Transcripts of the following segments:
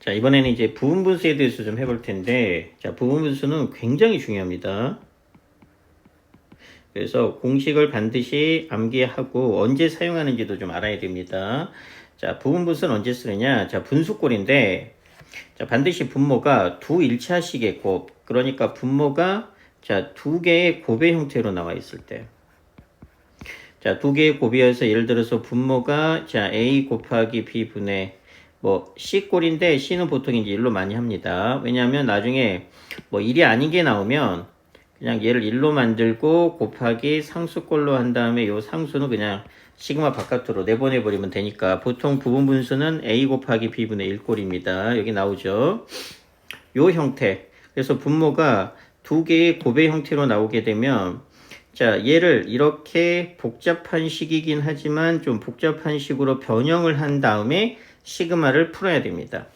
자, 이번에는 이제 부분분수에 대해서 좀 해볼 텐데, 자, 부분분수는 굉장히 중요합니다. 그래서 공식을 반드시 암기하고 언제 사용하는지도 좀 알아야 됩니다. 자, 부분분수는 언제 쓰느냐? 자, 분수꼴인데, 자, 반드시 분모가 두 일차식의 곱, 그러니까 분모가 자, 두 개의 곱의 형태로 나와 있을 때. 자, 두 개의 곱이어서 예를 들어서 분모가 자, a 곱하기 b분의 뭐 C꼴인데 C는 보통 이제 1로 많이 합니다. 왜냐하면 나중에 뭐 1이 아닌 게 나오면 그냥 얘를 1로 만들고 곱하기 상수꼴로 한 다음에 요 상수는 그냥 시그마 바깥으로 내보내버리면 되니까 보통 부분분수는 a 곱하기 b분의 1꼴입니다. 여기 나오죠. 요 형태. 그래서 분모가 두 개의 곱의 형태로 나오게 되면 자, 얘를 이렇게 복잡한 식이긴 하지만 좀 복잡한 식으로 변형을 한 다음에 시그마를 풀어야 됩니다.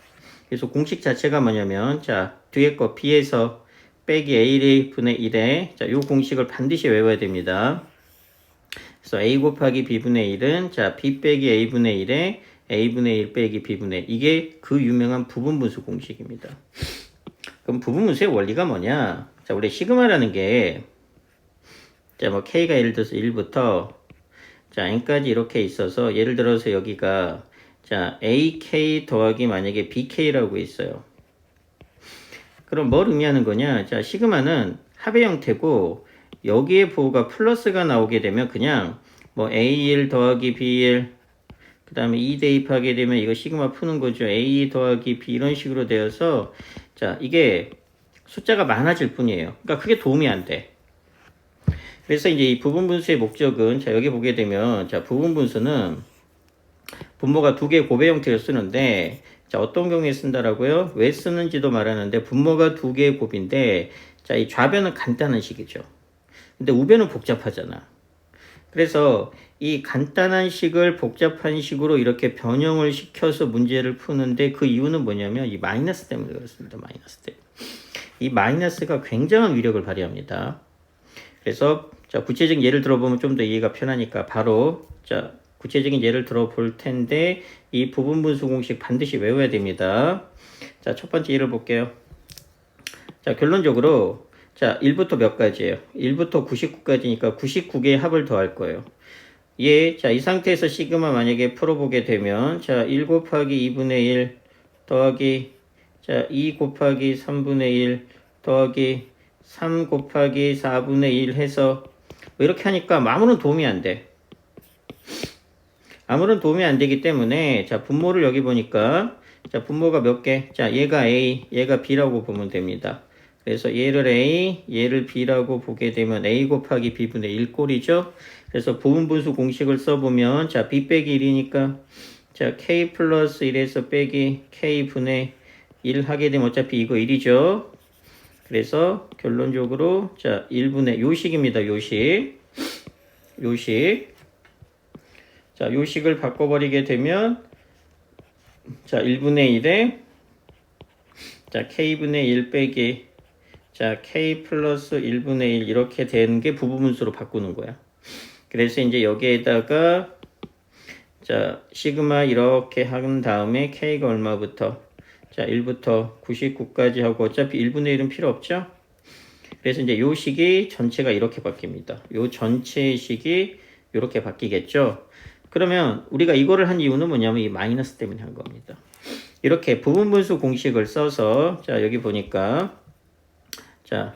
그래서 공식 자체가 뭐냐면 자, 뒤에 거 b에서 빼기 a 분의 1에 자, 요 공식을 반드시 외워야 됩니다. 그래서 a 곱하기 b분의 1은 자, b 빼기 a분의 1에 a분의 1 빼기 b분의 1. 이게 그 유명한 부분분수 공식입니다. 그럼 부분분수의 원리가 뭐냐? 자, 우리 시그마라는 게 자, 뭐 k가 예를 들어서 1부터 자, n까지 이렇게 있어서 예를 들어서 여기가 자, AK 더하기 만약에 BK라고 있어요. 그럼 뭘 의미하는 거냐? 자, 시그마는 합의 형태고 여기에 부호가 플러스가 나오게 되면 그냥 뭐 A1 더하기 B1 그 다음에 2 대입하게 되면 이거 시그마 푸는 거죠. A 더하기 B 이런 식으로 되어서 자, 이게 숫자가 많아질 뿐이에요. 그러니까 크게 도움이 안 돼. 그래서 이제 이 부분분수의 목적은 자, 여기 보게 되면 자, 부분분수는 분모가 두 개의 곱의 형태를 쓰는데 자, 어떤 경우에 쓴다라고요? 왜 쓰는지도 말하는데 분모가 두 개의 곱인데 자, 이 좌변은 간단한 식이죠. 근데 우변은 복잡하잖아. 그래서 이 간단한 식을 복잡한 식으로 이렇게 변형을 시켜서 문제를 푸는데 그 이유는 뭐냐면 이 마이너스 때문에 그렇습니다. 마이너스 때문에. 이 마이너스가 굉장한 위력을 발휘합니다. 그래서 자, 구체적인 예를 들어보면 좀 더 이해가 편하니까 바로 자, 구체적인 예를 들어볼 텐데 이 부분분수 공식 반드시 외워야 됩니다. 자, 첫 번째 예를 볼게요. 자, 결론적으로 자, 1부터 몇 가지예요? 1부터 99까지니까 99개의 합을 더할 거예요. 예, 자, 이 상태에서 시그마 만약에 풀어보게 되면 자, 1 곱하기 2분의 1 더하기 자, 2 곱하기 3분의 1 더하기 3 곱하기 4분의 1 해서 뭐 이렇게 하니까 아무런 도움이 안 돼. 아무런 도움이 안 되기 때문에 자, 분모를 여기 보니까 자, 분모가 몇 개? 자, 얘가 A, 얘가 B라고 보면 됩니다. 그래서 얘를 A, 얘를 B라고 보게 되면 A 곱하기 B분의 1 꼴이죠. 그래서 부분분수 공식을 써보면 자, B 빼기 1이니까 자, K 플러스 1에서 빼기 K분의 1 하게 되면 어차피 이거 1이죠. 그래서 결론적으로 자, 1분의 요식입니다. 요식. 자, 요식을 바꿔버리게 되면 자, 1분의 1에 자, K분의 1 빼기 자, K 플러스 1분의 1 이렇게 되는 게 부분분수로 바꾸는 거야. 그래서 이제 여기에다가 자, 시그마 이렇게 한 다음에 K가 얼마부터 자, 1부터 99까지 하고 어차피 1분의 1은 필요 없죠? 그래서 이제 요 식이 전체가 이렇게 바뀝니다. 요 전체의 식이 이렇게 바뀌겠죠? 그러면 우리가 이거를 한 이유는 뭐냐면 이 마이너스 때문에 한 겁니다. 이렇게 부분분수 공식을 써서 자, 여기 보니까 자,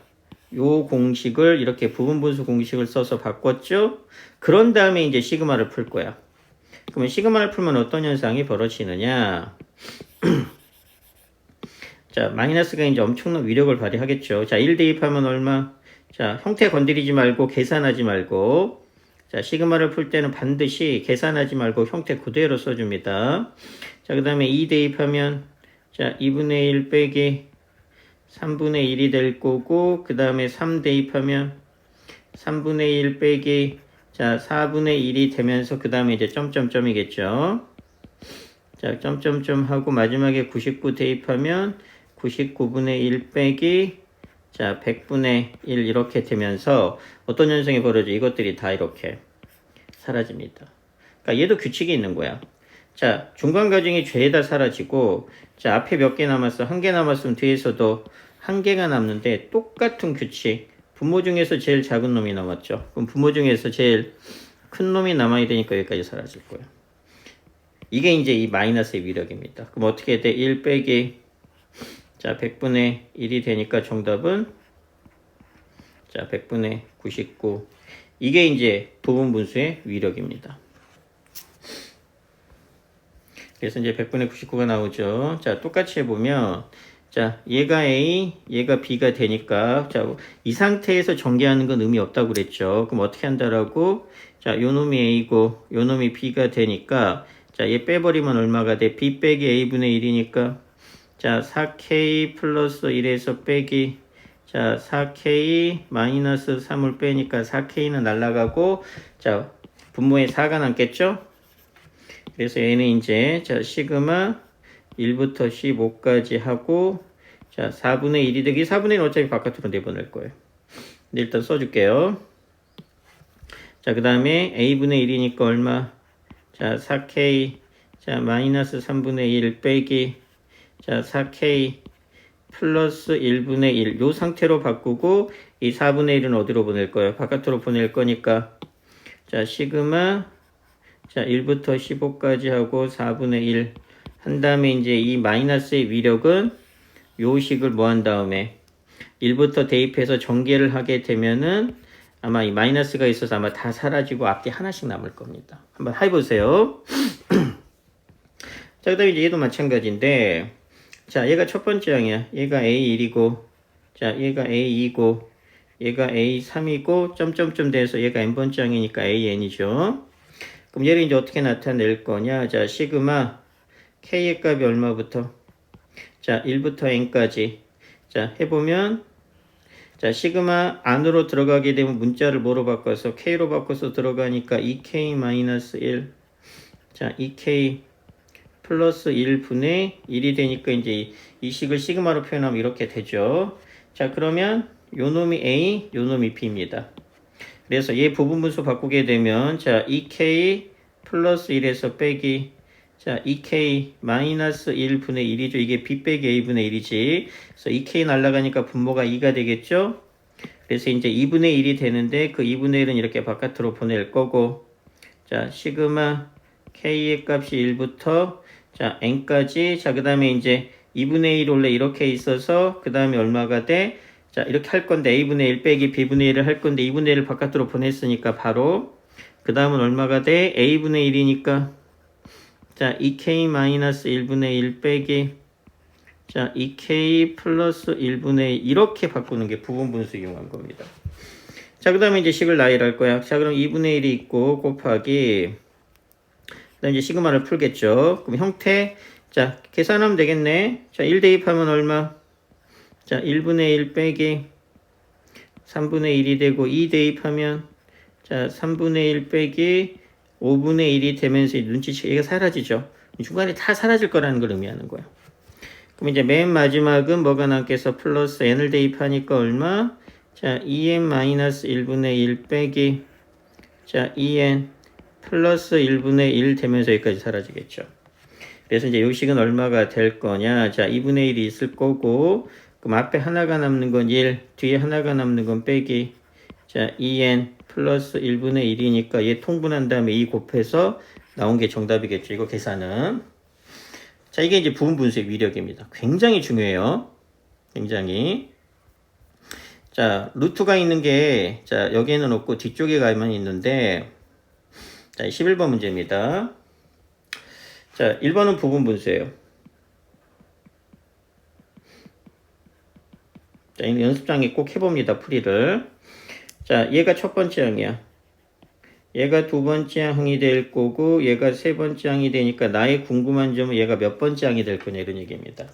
요 공식을 이렇게 부분분수 공식을 써서 바꿨죠? 그런 다음에 이제 시그마를 풀 거야. 그러면 시그마를 풀면 어떤 현상이 벌어지느냐? 자, 마이너스가 이제 엄청난 위력을 발휘하겠죠. 자, 1 대입하면 얼마? 자, 형태 건드리지 말고 계산하지 말고 자, 시그마를 풀 때는 반드시 계산하지 말고 형태 그대로 써줍니다. 자, 그 다음에 2 대입하면 자, 2분의 1 빼기 3분의 1이 될 거고 그 다음에 3 대입하면 3분의 1 빼기 자, 4분의 1이 되면서 그 다음에 이제 점점점이겠죠. 자, 점점점 하고 마지막에 99 대입하면 99분의 1 빼기 자, 100분의 1 이렇게 되면서 어떤 현상이 벌어져? 이것들이 다 이렇게 사라집니다. 그러니까 얘도 규칙이 있는 거야. 자, 중간 과정이 죄다 사라지고, 자, 앞에 몇 개 남았어? 한 개 남았으면 뒤에서도 한 개가 남는데, 똑같은 규칙. 분모 중에서 제일 작은 놈이 남았죠. 그럼 분모 중에서 제일 큰 놈이 남아야 되니까 여기까지 사라질 거예요. 이게 이제 이 마이너스의 위력입니다. 그럼 어떻게 돼? 1 빼기, 자, 100분의 1이 되니까 정답은, 자, 100분의 99. 이게 이제 부분분수의 위력입니다. 그래서 이제 100분의 99가 나오죠. 자, 똑같이 해보면, 자, 얘가 A, 얘가 B가 되니까, 자, 이 상태에서 전개하는 건 의미 없다고 그랬죠. 그럼 어떻게 한다라고? 자, 요 놈이 A고, 요 놈이 B가 되니까, 자, 얘 빼버리면 얼마가 돼? B 빼기 A분의 1이니까, 자, 4K 플러스 1에서 빼기, 자, 4K 마이너스 3을 빼니까 4K는 날라가고, 자, 분모에 4가 남겠죠? 그래서 얘는 이제, 자, 시그마 1부터 15까지 하고, 자, 4분의 1이 되기, 4분의 1은 어차피 바깥으로 내보낼 거예요. 근데 일단 써줄게요. 자, 그 다음에 A분의 1이니까 얼마? 자, 4K, 자, 마이너스 3분의 1 빼기, 자, 4K 플러스 1분의 1. 요 상태로 바꾸고, 이 4분의 1은 어디로 보낼 거예요? 바깥으로 보낼 거니까. 자, 시그마, 자, 1부터 15까지 하고 4분의 1. 한 다음에 이제 이 마이너스의 위력은 요 식을 뭐 한 다음에 1부터 대입해서 전개를 하게 되면은 아마 이 마이너스가 있어서 아마 다 사라지고 앞뒤 하나씩 남을 겁니다. 한번 해보세요. 자, 그 다음에 이제 얘도 마찬가지인데, 자, 얘가 첫 번째 항이야. 얘가 A1이고, 자, 얘가 A2고, 얘가 A3이고, 점점점 돼서 얘가 n번째 항이니까 AN이죠. 그럼 얘를 이제 어떻게 나타낼 거냐? 자, 시그마 K의 값이 얼마부터? 자, 1부터 n까지. 자, 해보면, 자, 시그마 안으로 들어가게 되면 문자를 뭐로 바꿔서 K로 바꿔서 들어가니까 2K-1. 자, 2K 플러스 1분의 1이 되니까 이제 이 식을 시그마로 표현하면 이렇게 되죠. 자, 그러면 요 놈이 A, 요 놈이 B입니다. 그래서 얘 부분분수 바꾸게 되면, 자, 2K 플러스 1에서 빼기, 자, 2K 마이너스 1분의 1이죠. 이게 B 빼기 A분의 1이지. 그래서 2K 날라가니까 분모가 2가 되겠죠. 그래서 이제 2분의 1이 되는데, 그 2분의 1은 이렇게 바깥으로 보낼 거고, 자, 시그마 K의 값이 1부터, 자, n까지. 자, 그 다음에 이제 2분의 1 원래 이렇게 있어서, 그 다음에 얼마가 돼? 자, 이렇게 할 건데 A분의 1 빼기 B분의 1을 할 건데 2분의 1을 바깥으로 보냈으니까 바로 그 다음은 얼마가 돼? A분의 1이니까 자, 2K-1분의 1 빼기 자, 2K 플러스 1분의 1 이렇게 바꾸는 게 부분분수 이용한 겁니다. 자, 그 다음에 이제 식을 나열할 거야. 자, 그럼 2분의 1이 있고 곱하기 그 다음에 이제 시그마를 풀겠죠. 그럼 형태 자, 계산하면 되겠네. 자, 1 대입하면 얼마? 자, 1분의 1 빼기 3분의 1이 되고 2 대입하면 자, 3분의 1 빼기 5분의 1이 되면서 눈치채기가 사라지죠. 중간에 다 사라질 거라는 걸 의미하는 거야. 그럼 이제 맨 마지막은 뭐가 남겠어? 플러스 n을 대입하니까 얼마? 자, 2n-1분의 1 빼기 자, 2n 플러스 1분의 1 되면서 여기까지 사라지겠죠. 그래서 이제 요 식은 얼마가 될 거냐? 자, 2분의 1이 있을 거고 그럼 앞에 하나가 남는 건 1, 뒤에 하나가 남는 건 빼기 자, 2n 플러스 1분의 1이니까 얘 통분한 다음에 2 곱해서 나온 게 정답이겠죠. 이거 계산은. 자, 이게 이제 부분분수의 위력입니다. 굉장히 중요해요. 굉장히. 자, 루트가 있는 게, 자, 여기에는 없고 뒤쪽에 가만 있는데, 자, 11번 문제입니다. 자, 1번은 부분분수예요. 자, 이는 연습장에 꼭 해봅니다. 풀이를. 자, 얘가 첫 번째 항이야. 얘가 두 번째 항이 될 거고 얘가 세 번째 항이 되니까 나의 궁금한 점은 얘가 몇 번째 항이 될 거냐 이런 얘기입니다.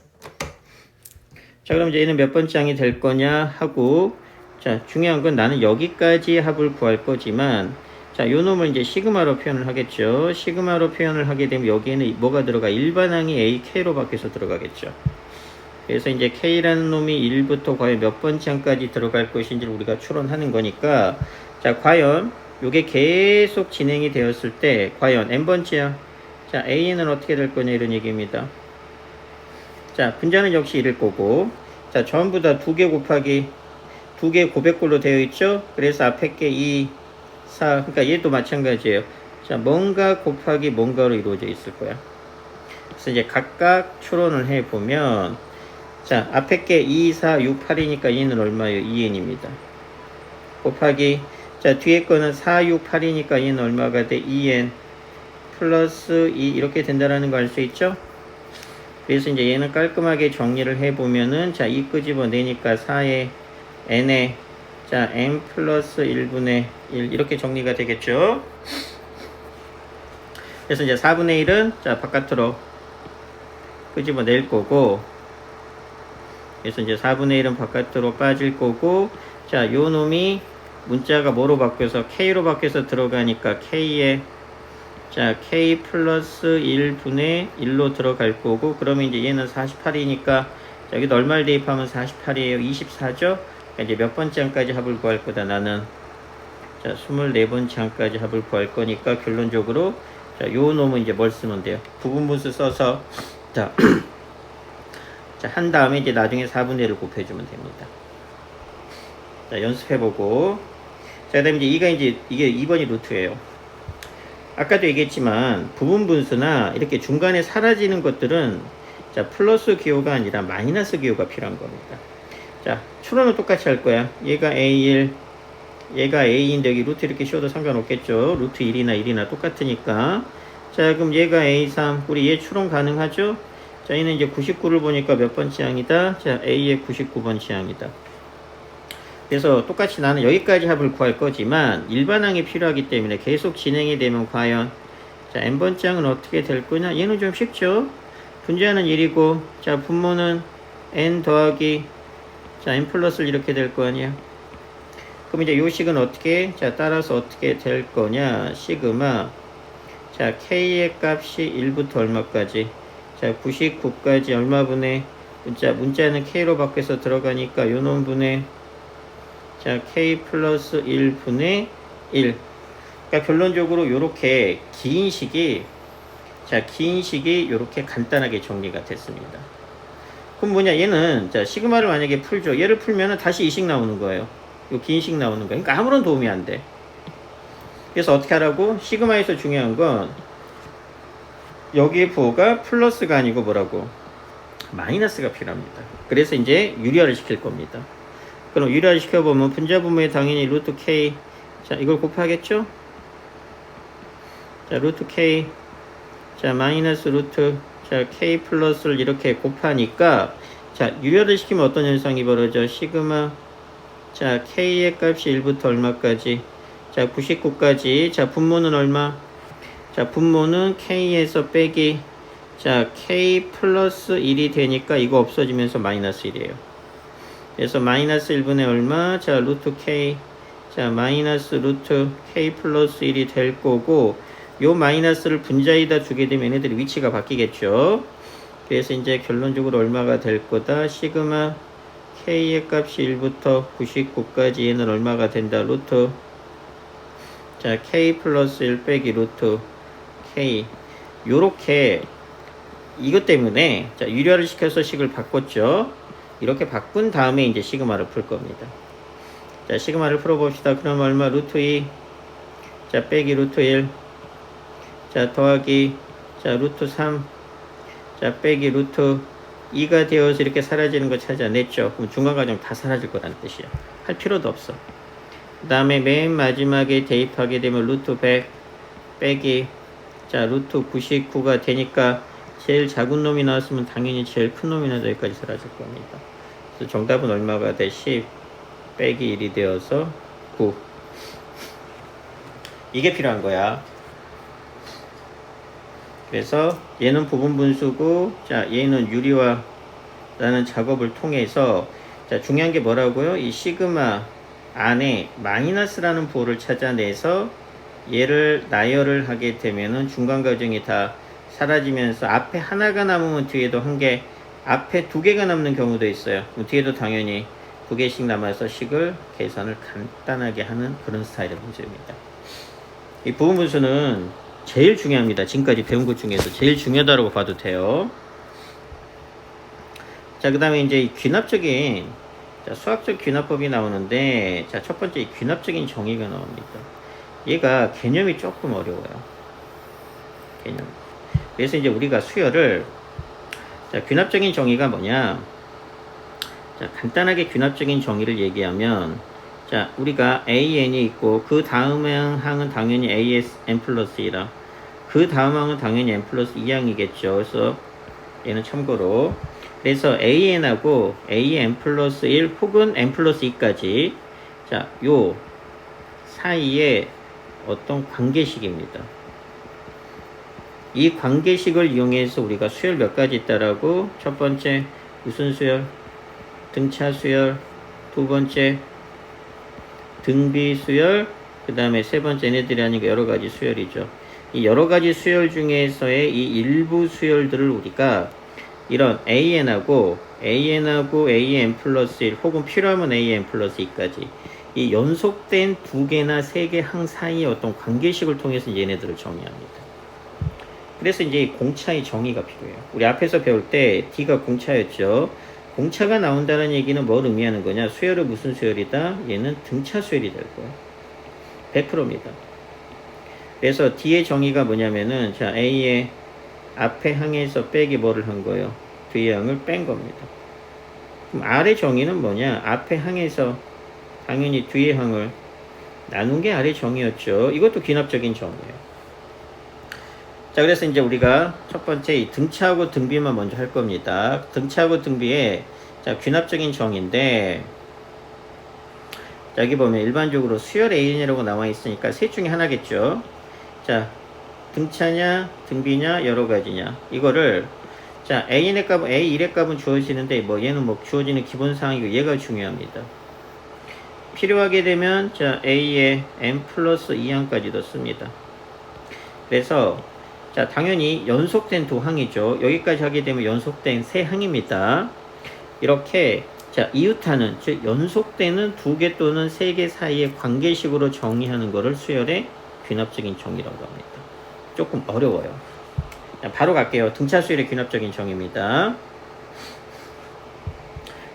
자, 그럼 이제 얘는 몇 번째 항이 될 거냐 하고 자, 중요한 건 나는 여기까지 합을 구할 거지만 자, 요 놈을 이제 시그마로 표현을 하겠죠. 시그마로 표현을 하게 되면 여기에는 뭐가 들어가? 일반항이 A, K로 바뀌어서 들어가겠죠. 그래서 이제 K라는 놈이 1부터 과연 몇 번째 항까지 들어갈 것인지를 우리가 추론하는 거니까 자, 과연 요게 계속 진행이 되었을 때 과연 n번째야? 자, a는 어떻게 될 거냐 이런 얘기입니다. 자, 분자는 역시 이럴 거고, 자, 전부 다 2개 곱하기 2개 고백꼴로 되어 있죠. 그래서 앞에 게 2, 4, 그러니까 얘도 마찬가지예요. 자, 뭔가 곱하기 뭔가로 이루어져 있을 거야. 그래서 이제 각각 추론을 해보면, 자, 앞에 게 2, 4, 6, 8이니까 얘는 얼마예요? 2n입니다. 곱하기, 자, 뒤에 거는 4, 6, 8이니까 얘는 얼마가 돼? 2n 플러스 2 이렇게 된다라는 거 알 수 있죠? 그래서 이제 얘는 깔끔하게 정리를 해보면은, 자, 2 끄집어내니까 4에 n에, 자, n 플러스 1분의 1 이렇게 정리가 되겠죠? 그래서 이제 4분의 1은, 자, 바깥으로 끄집어낼 거고, 그래서 이제 4분의 1은 바깥으로 빠질 거고, 자, 요 놈이 문자가 뭐로 바뀌어서 K로 바뀌어서 들어가니까 K에, 자, K 플러스 1분의 1로 들어갈 거고, 그러면 이제 얘는 48이니까, 여기도 얼마를 대입하면 48이에요? 24죠? 그러니까 이제 몇 번째 항까지 합을 구할 거다, 나는. 자, 24번째 항까지 합을 구할 거니까, 결론적으로, 자, 요 놈은 이제 뭘 쓰면 돼요? 부분분수 써서, 자, 자, 한 다음에 이제 나중에 4분의 1을 곱해주면 됩니다. 자, 연습해보고. 자, 그 다음에 이제 이게 2번이 루트예요. 아까도 얘기했지만, 부분분수나 이렇게 중간에 사라지는 것들은, 자, 플러스 기호가 아니라 마이너스 기호가 필요한 겁니다. 자, 추론은 똑같이 할 거야. 얘가 A1, 얘가 A인데 여기 루트 이렇게 씌워도 상관없겠죠. 루트 1이나 1이나 똑같으니까. 자, 그럼 얘가 A3, 우리 얘 추론 가능하죠? 자, 얘는 이제 99를 보니까 몇 번째 항이다? 자, A의 99번째 항이다. 그래서 똑같이 나는 여기까지 합을 구할 거지만 일반항이 필요하기 때문에 계속 진행이 되면 과연, 자, n번째 항은 어떻게 될 거냐? 얘는 좀 쉽죠? 분자는 1이고, 자, 분모는 n 더하기, 자, n 플러스를 이렇게 될 거 아니야? 그럼 이제 요 식은 어떻게, 자, 따라서 어떻게 될 거냐? 시그마, 자, k의 값이 1부터 얼마까지? 자, 99까지 얼마분의, 문자는 k로 바뀌어서 들어가니까 요 놈분의, 자, k 플러스 1분의 1. 그러니까 결론적으로 요렇게 긴 식이, 자, 긴 식이 요렇게 간단하게 정리가 됐습니다. 그럼 뭐냐, 얘는, 자, 시그마를 만약에 풀죠. 얘를 풀면은 다시 이 식 나오는 거예요. 요 긴 식 나오는 거예요. 그러니까 아무런 도움이 안 돼. 그래서 어떻게 하라고? 시그마에서 중요한 건 여기에 부호가 플러스가 아니고 뭐라고? 마이너스가 필요합니다. 그래서 이제 유리화를 시킬 겁니다. 그럼 유리화 시켜보면 분자 분모에 당연히 루트 K, 자, 이걸 곱하겠죠? 자, 루트 K, 자, 마이너스 루트, 자, K 플러스를 이렇게 곱하니까, 자, 유리화를 시키면 어떤 현상이 벌어져? 시그마, 자, K의 값이 1부터 얼마까지? 자, 99까지. 자, 분모는 얼마? 자, 분모는 K에서 빼기, 자, K 플러스 1이 되니까 이거 없어지면서 마이너스 1이에요. 그래서 마이너스 1분의 얼마? 자, 루트 K, 자, 마이너스 루트 K 플러스 1이 될 거고, 요 마이너스를 분자에다 주게 되면 얘네들이 위치가 바뀌겠죠. 그래서 이제 결론적으로 얼마가 될 거다? 시그마 K의 값이 1부터 99까지 얘는 얼마가 된다? 루트, 자, K 플러스 1 빼기 루트 K. 요렇게 이것 때문에, 자, 유리화를 시켜서 식을 바꿨죠. 이렇게 바꾼 다음에 이제 시그마를 풀 겁니다. 자, 시그마를 풀어봅시다. 그럼 얼마? 루트 2, 자, 빼기 루트 1, 자, 더하기, 자, 루트 3, 자, 빼기 루트 2가 되어서 이렇게 사라지는 거 찾아냈죠. 그럼 중간과정 다 사라질 거라는 뜻이야. 할 필요도 없어. 그 다음에 맨 마지막에 대입하게 되면 루트 100 빼기, 자, 루트 99가 되니까 제일 작은 놈이 나왔으면 당연히 제일 큰 놈이 나와서 여기까지 사라질 겁니다. 그래서 정답은 얼마가 돼? 10 빼기 1이 되어서 9. 이게 필요한 거야. 그래서 얘는 부분분수고, 자, 얘는 유리화라는 작업을 통해서, 자, 중요한 게 뭐라고요? 이 시그마 안에 마이너스라는 부호를 찾아내서 얘를 나열을 하게 되면은 중간 과정이 다 사라지면서 앞에 하나가 남으면 뒤에도 한 개, 앞에 두 개가 남는 경우도 있어요. 뒤에도 당연히 두 개씩 남아서 식을 계산을 간단하게 하는 그런 스타일의 문제입니다. 이 부분분수는 제일 중요합니다. 지금까지 배운 것 중에서 제일 중요하다고 봐도 돼요. 자, 그 다음에 이제 귀납적인 수학적 귀납법이 나오는데, 자, 첫 번째 귀납적인 정의가 나옵니다. 얘가 개념이 조금 어려워요. 개념. 그래서 이제 우리가 수열을, 자, 귀납적인 정의가 뭐냐? 자, 간단하게 귀납적인 정의를 얘기하면, 자, 우리가 AN이 있고, 그 다음 항은 당연히 AN 플러스 2라. 그 다음 항은 당연히 N 플러스 2항이겠죠. 그래서 얘는 참고로. 그래서 AN하고 AN 플러스 1 혹은 N 플러스 2까지, 자, 요 사이에 어떤 관계식입니다. 이 관계식을 이용해서 우리가 수열 몇 가지 있다라고? 첫 번째, 무슨 수열? 등차 수열. 두 번째, 등비 수열. 그 다음에 세 번째, 얘네들이 아니고 여러 가지 수열이죠. 이 여러 가지 수열 중에서의 이 일부 수열들을 우리가 이런 AN하고 AN 플러스 1 혹은 필요하면 AN 플러스 2까지 이 연속된 두 개나 세 개 항 사이의 어떤 관계식을 통해서 얘네들을 정의합니다. 그래서 이제 공차의 정의가 필요해요. 우리 앞에서 배울 때 D가 공차였죠. 공차가 나온다는 얘기는 뭘 의미하는 거냐? 수열은 무슨 수열이다? 얘는 등차 수열이 될 거예요. 100%입니다. 그래서 D의 정의가 뭐냐면은, 자, A의 앞에 항에서 빼기 뭐를 한 거예요? 뒤의 항을 뺀 겁니다. 그럼 R의 정의는 뭐냐? 앞에 항에서 당연히 뒤의 항을 나눈 게 R의 정의였죠. 이것도 귀납적인 정의예요. 자, 그래서 이제 우리가 첫 번째 이 등차하고 등비만 먼저 할 겁니다. 등차하고 등비의, 자, 귀납적인 정의인데, 자, 여기 보면 일반적으로 수열 AN이라고 나와 있으니까 셋 중에 하나겠죠. 자, 등차냐 등비냐 여러 가지냐, 이거를, 자, A의 값은 A1의 값은 주어지는데 뭐 얘는 뭐 주어지는 기본사항이고 얘가 중요합니다. 필요하게 되면, 자, A의 N 플러스 2항까지도 씁니다. 그래서, 자, 당연히 연속된 두 항이죠. 여기까지 하게 되면 연속된 세 항입니다. 이렇게, 자, 이웃하는, 즉 연속되는 두 개 또는 세 개 사이의 관계식으로 정의하는 것을 수열의 귀납적인 정의라고 합니다. 조금 어려워요. 자, 바로 갈게요. 등차 수열의 귀납적인 정의입니다.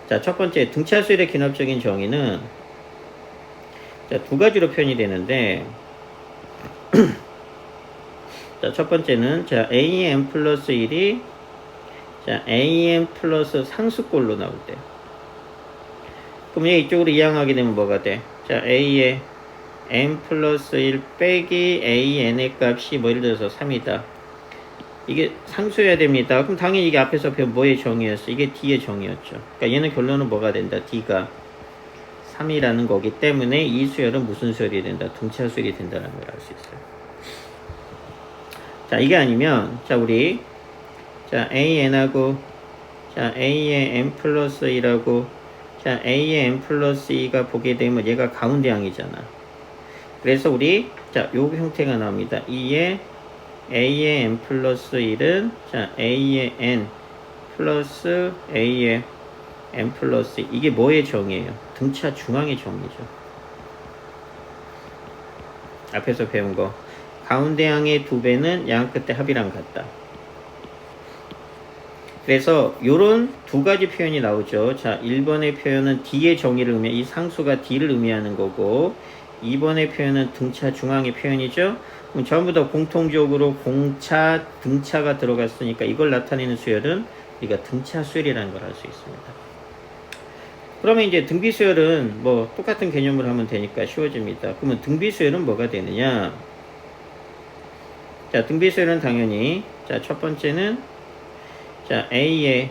자, 첫 번째 등차 수열의 귀납적인 정의는, 자, 두 가지로 표현이 되는데, 자, 첫 번째는, 자, AN 플러스 1이, 자, AN 플러스 상수꼴로 나올 때. 그럼 얘 이쪽으로 이항하게 되면 뭐가 돼? 자, A의 N 플러스 1 빼기 AN의 값이 뭐 예를 들어서 3이다. 이게 상수여야 됩니다. 그럼 당연히 이게 앞에서 배운 뭐의 정의였어? 이게 D의 정의였죠. 그러니까 얘는 결론은 뭐가 된다? D가 3이라는 거기 때문에 이 수열은 무슨 수열이 된다? 등차 수열이 된다는 걸 알 수 있어요. 자, 이게 아니면, 자, 우리, 자, AN하고, 자, A의 N 플러스 2라고, 자, A의 N 플러스 2가 보게 되면 얘가 가운데 항이잖아. 그래서 우리, 자, 요 형태가 나옵니다. 2의 A의 N 플러스 1은, 자, A의 N 플러스 A의 N 플러스 2. 이게 뭐의 정의예요? 등차 중앙의 정의죠. 앞에서 배운 거. 가운데 항의 2배는 양 끝에 합이랑 같다. 그래서 요런 두 가지 표현이 나오죠. 자, 1번의 표현은 D의 정의를 의미해, 이 상수가 D를 의미하는 거고, 2번의 표현은 등차 중앙의 표현이죠. 그럼 전부 다 공통적으로 공차, 등차가 들어갔으니까 이걸 나타내는 수열은 우리가 등차 수열이라는 걸 알 수 있습니다. 그러면 이제 등비 수열은 뭐 똑같은 개념으로 하면 되니까 쉬워집니다. 그러면 등비 수열은 뭐가 되느냐? 자, 등비 수열은 당연히, 자, 첫 번째는, 자, A의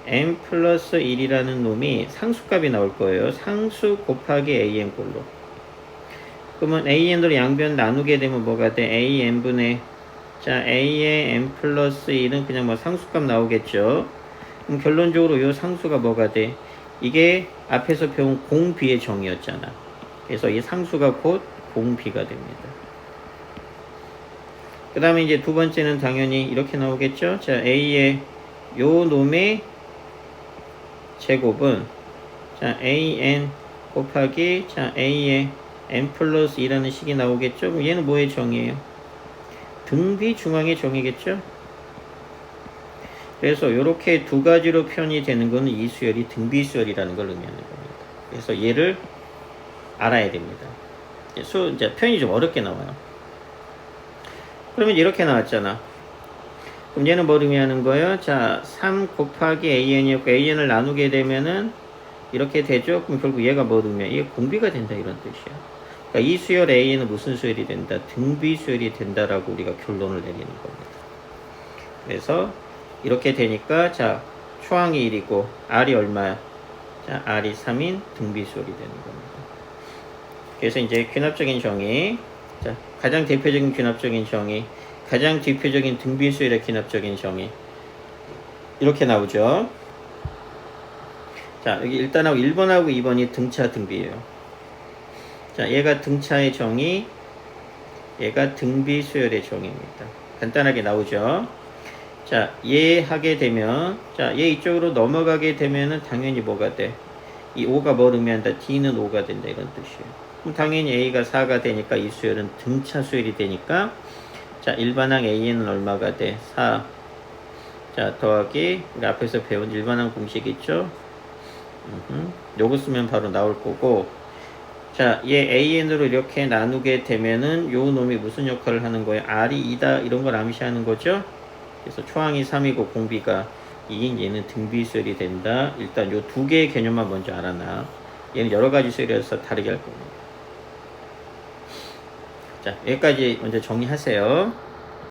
N 플러스 1이라는 놈이 상수값이 나올 거예요. 상수 곱하기 AN 꼴로. 그러면 AN으로 양변 나누게 되면 뭐가 돼? AN분의, 자, A의 N 플러스 1은 그냥 뭐 상수값 나오겠죠. 그럼 결론적으로 이 상수가 뭐가 돼? 이게 앞에서 배운 공비의 정의였잖아. 그래서 이 상수가 곧 공비가 됩니다. 그 다음에 이제 두 번째는 당연히 이렇게 나오겠죠. 자, A의 요 놈의 제곱은, 자, AN 곱하기, 자, A의 N 플러스 2라는 식이 나오겠죠. 그럼 얘는 뭐의 정의예요? 등비 중앙의 정이겠죠. 그래서 이렇게 두 가지로 표현이 되는 것은 이 수열이 등비수열이라는 걸 의미하는 겁니다. 그래서 얘를 알아야 됩니다. 이제 표현이 좀 어렵게 나와요. 그러면 이렇게 나왔잖아. 그럼 얘는 뭘 의미하는 거예요? 자, 3 곱하기 an이었고 an을 나누게 되면은 이렇게 되죠? 그럼 결국 얘가 뭘 의미해? 얘 공비가 된다 이런 뜻이야. 그러니까 이 수열 a는 무슨 수열이 된다? 등비 수열이 된다라고 우리가 결론을 내리는 겁니다. 그래서 이렇게 되니까 자, 초항이 1이고 r이 얼마야? 자, r이 3인 등비 수열이 되는 겁니다. 그래서 이제 귀납적인 정의, 자, 가장 대표적인 귀납적인 정의, 가장 대표적인 등비수열의 귀납적인 정의 이렇게 나오죠. 자, 여기 1번하고 2번이 등차 등비예요. 자, 얘가 등차의 정의, 얘가 등비수열의 정의입니다. 간단하게 나오죠. 자, 얘 하게 되면, 자, 얘 이쪽으로 넘어가게 되면은 당연히 뭐가 돼? 이 5가 뭘 의미한다? D는 5가 된다 이런 뜻이에요. 그럼 당연히 A가 4가 되니까 이 수열은 등차 수열이 되니까 자, 일반항 A는 얼마가 돼? 4. 자, 더하기 우리 앞에서 배운 일반항 공식 있죠? 요거 쓰면 바로 나올 거고, 자, 얘 AN으로 이렇게 나누게 되면은 요 놈이 무슨 역할을 하는 거예요? R이 2다 이런 걸 암시하는 거죠? 그래서 초항이 3이고 공비가 2인 얘는 등비수열이 된다. 일단 요 두 개의 개념만 먼저 알아놔. 얘는 여러 가지 수열이어서 다르게 할 겁니다. 자, 여기까지 먼저 정리하세요.